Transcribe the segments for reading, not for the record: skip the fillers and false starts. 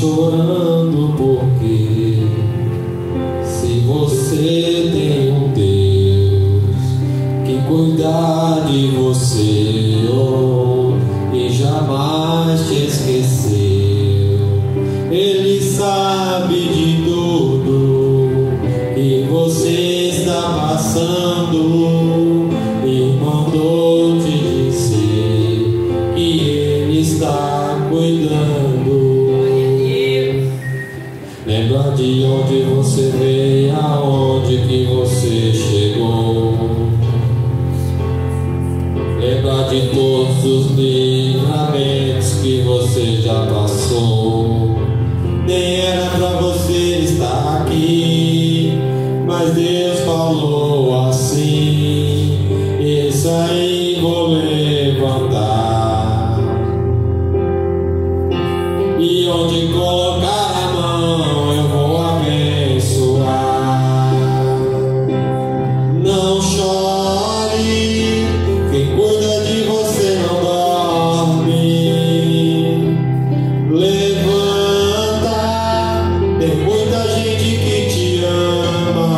chorando porque se você tem um Deus que cuida de você, oh, e jamais te esqueceu, Ele sabe de tudo que você está passando e mandou te dizer que Ele está cuidando. Lembra de onde você veio, aonde que você chegou. Lembra de todos os livramentos que você já passou. Nem era pra você estar aqui, mas Deus falou assim: esse aí vou levantar, e onde colocar a mão eu vou abençoar. Não chore, quem cuida de você não dorme. Levanta, tem muita gente que te ama.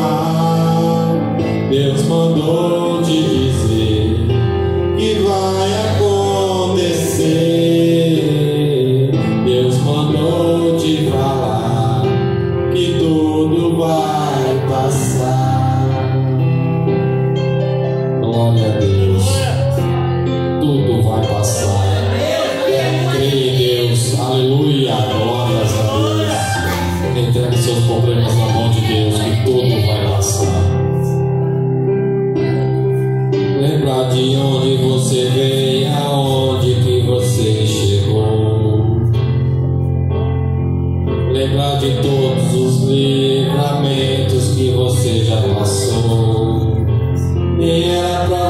Deus mandou te dizer que vai acontecer. Deus mandou te falar que tudo vai passar. Glória a Deus, tudo vai passar. Creia em Deus, aleluia, glórias a Deus. Entregue seus problemas na mão de Deus, que tudo vai passar. Lembra de onde você veio, aonde que você chegou. Lembra de todos os livramentos que você já passou. Nem era pra